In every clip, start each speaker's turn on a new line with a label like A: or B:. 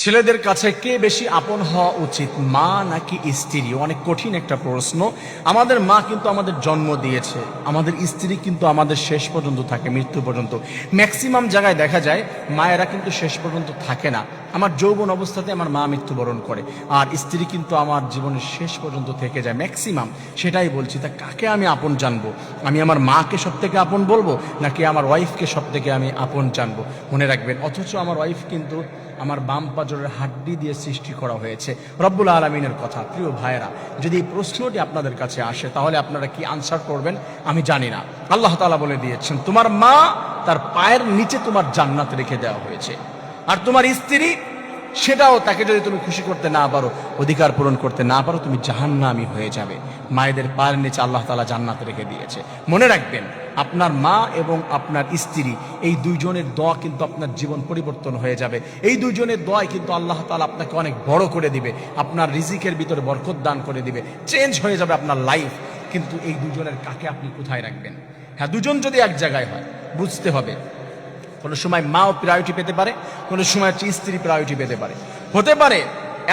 A: ছেলেদের কাছে কে বেশি আপন হওয়া উচিত, মা নাকি স্ত্রী? অনেক কঠিন একটা প্রশ্ন। আমাদের মা কিন্তু আমাদের জন্ম দিয়েছে, আমাদের স্ত্রী কিন্তু আমাদের শেষ পর্যন্ত থাকে, মৃত্যু পর্যন্ত। ম্যাক্সিমাম জায়গায় দেখা যায় মায়েরা কিন্তু শেষ পর্যন্ত থাকে না। আমার যৌবন অবস্থাতে আমার মা মৃত্যুবরণ করে, আর স্ত্রী কিন্তু আমার জীবনের শেষ পর্যন্ত থেকে যায় ম্যাক্সিমাম। সেটাই বলছি, তা কাকে আমি আপন জানবো? আমি আমার মাকে সব থেকে আপন বলবো, নাকি আমার ওয়াইফকে সব থেকে আমি আপন জানবো? মনে রাখবেন, অথচ আমার ওয়াইফ কিন্তু আমার বাম পাজরের হাড্ডি দিয়ে সৃষ্টি করা হয়েছে, রব্বুল আলামিনের কথা। প্রিয় ভাইয়েরা, যদি এই প্রশ্নটি আপনাদের কাছে আসে তাহলে আপনারা কি আনসার করবেন আমি জানি না। আল্লাহ তাআলা বলে দিয়েছেন, তোমার মা তার পায়ের নিচে তোমার জান্নাত রেখে দেওয়া হয়েছে, আর তোমার স্ত্রী সেটাও, তাকে যদি তুমি খুশি করতে না পারো, অধিকার পূরণ করতে না পারো, তুমি জাহান্নামী হয়ে যাবে। মায়েদের পায়ের নিচে আল্লাহ তাআলা জান্নাত রেখে দিয়েছে। মনে রাখবেন, আপনার মা এবং আপনার স্ত্রী, এই দুইজনের দোয়া কিন্তু আপনার জীবন পরিবর্তন হয়ে যাবে। এই দুইজনের দোয়াই কিন্তু আল্লাহ তাআলা আপনাকে অনেক বড় করে দিবে, আপনার রিজিকের ভিতরে বরকত দান করে দিবে, চেঞ্জ হয়ে যাবে আপনার লাইফ। কিন্তু এই দুজনের কাকে আপনি কোথায় রাখবেন? হ্যাঁ, দুজন যদি এক জায়গায় হয়, বুঝতে হবে কোনো সময় মাও প্রায়োরিটি পেতে পারে, কোনো সময় হচ্ছে স্ত্রী প্রায়োরিটি পেতে পারে। হতে পারে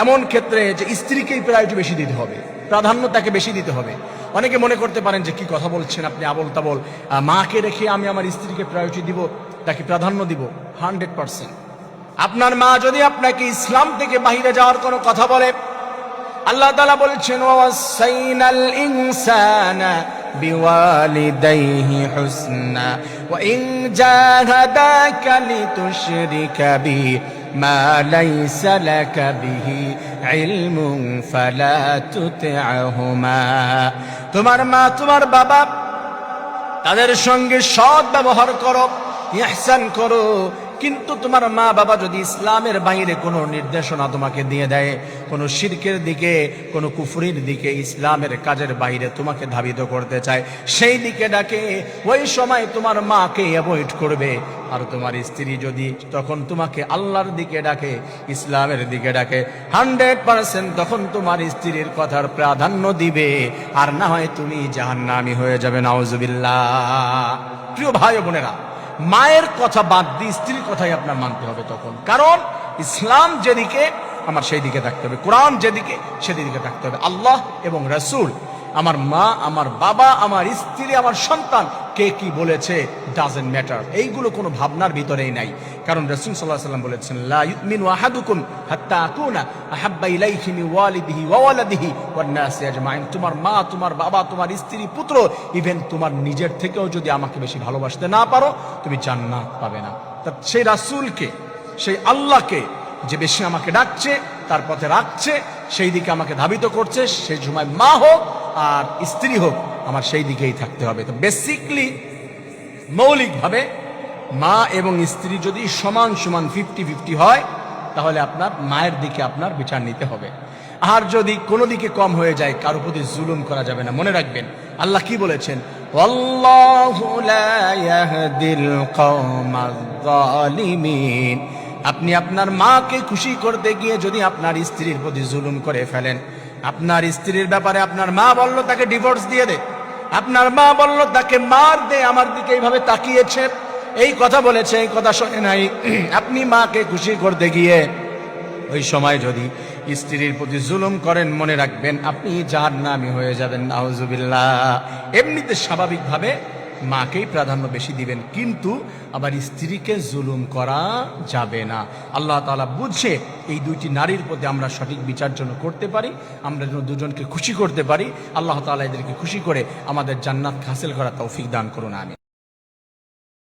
A: এমন ক্ষেত্রে যে স্ত্রীকেই প্রায়োরিটি বেশি দিতে হবে, প্রাধান্য তাকে বেশি দিতে হবে। অনেকে মনে করতে পারেন যে কি কথা বলছেন আপনি, আবল তাবল, মাকে রেখে আমি আমার স্ত্রীকে প্রায়োরিটি দিব, তাকে প্রাধান্য দিব। 100% আপনার মা যদি আপনাকে ইসলাম থেকে বাহিরে যাওয়ার কোনো কথা বলে, আল্লাহ তাআলা বলছেন, ওয়াসাইনাল ইনসানা বিওয়ালিদাইহি হুসনা ওয়া ইন জাহাদাকা লিতুশরিকা বি মা লাইসা লাকা বিহি ইলমুন ফালা তুতি'হুমা। তোমার মা তোমার বাবা, তাদের সঙ্গে সৎ ব্যবহার করো, ইহসান করো। কিন্তু তোমার মা বাবা যদি ইসলামের বাইরে কোনো নির্দেশনা তোমাকে দিয়ে দেয়, কোনো শিরকের দিকে, কোনো কুফরির দিকে, ইসলামের কাজের বাইরে তোমাকে ধাবিত করতে চায়, সেই দিকে ডাকে, ওই সময় তোমার মাকে অ্যাভয়েড করবে। আর তোমার স্ত্রী যদি তখন তোমাকে আল্লাহর দিকে ডাকে, ইসলামের দিকে ডাকে, 100% তখন তোমার স্ত্রীর কথার প্রাধান্য দিবে, আর না হয় তুমি জাহান্নামী হয়ে যাবে, নাউজুবিল্লাহ। প্রিয় ভাই ও বোনেরা, মায়ের কথা বাদ দিয়ে স্ত্রীর কথাই আপনার মানতে হবে তখন, কারণ ইসলাম যেদিকে আমার সেই দিকে থাকতে হবে, কোরআন যেদিকে সেদিকে থাকতে হবে। আল্লাহ এবং রাসূল, আমার মা, আমার বাবা, আমার স্ত্রী, আমার সন্তান, কে কি বলেছে ডাজন্ট ম্যাটার, এইগুলো কোনো ভাবনার ভিতরেই নাই। কারণ রাসূল সাল্লাল্লাহু আলাইহি ওয়াসাল্লাম বলেছেন, লা ইউমিনু আহাদুকুম হাত্তা আকুনা আহাব্বা ইলাইহি মিন ওয়ালিদিহি ওয়া ওয়ালাদিহি ওয়ান নাসি আজমাইন। তোমার মা, তোমার বাবা, তোমার স্ত্রী, পুত্র, ইভেন তোমার নিজের থেকেও যদি আমাকে বেশি ভালোবাসতে না পারো, তুমি জান্নাত পাবে না। তা সেই রাসূলকে, সেই আল্লাহকে যে বেশি আমাকে ডাকছে, তার পথে রাখছে, সেই দিকে আমাকে ধাবিত করছে, সেই সময় মা হোক আর স্ত্রী হোক, আমার সেই দিকেই থাকতে হবে। তো বেসিকলি, মৌলিকভাবে মা এবং স্ত্রী যদি সমান সমান 50-50 হয়, তাহলে আপনার মায়ের দিকে আপনার বিচার নিতে হবে। আর যদি কোনো দিকে কম হয়ে যায়, কারো প্রতি জুলুম করা যাবে না। মনে রাখবেন, আল্লাহ কি বলেছেন, ওয়াল্লাহু লা ইয়াহদিল কওমাজ যালিমিন। আপনি আপনার মাকে খুশি করতে গিয়ে যদি আপনার স্ত্রীর প্রতি জুলুম করে ফেলেন, আপনার স্ত্রীর ব্যাপারে আপনার মা বলল তাকে ডিভোর্স দিয়ে দে, আপনার মা বলল তাকে মার দে, আমার দিকে এইভাবে তাকিয়েছে, এই কথা বলেছে, এই কথা শোনে নাই, আপনি মাকে খুশি করতে গিয়ে ওই সময় যদি স্ত্রীর প্রতি জুলুম করেন, মনে রাখবেন আপনি জাহান্নামী হয়ে যাবেন, নাউজুবিল্লাহ। এমনিতে স্বাভাবিকভাবে মাকেই প্রাধান্য বেশি দিবেন, কিন্তু আবার স্ত্রীকে জুলুম করা যাবে না। আল্লাহ তাআলা বুঝে এই দুইটি নারীর প্রতি আমরা সঠিক বিচার জন্য করতে পারি, আমরা যেন দুজনকে খুশি করতে পারি। আল্লাহ তাআলা এদেরকে খুশি করে আমাদের জান্নাত হাসিল করা তৌফিক দান করুন, আমিন।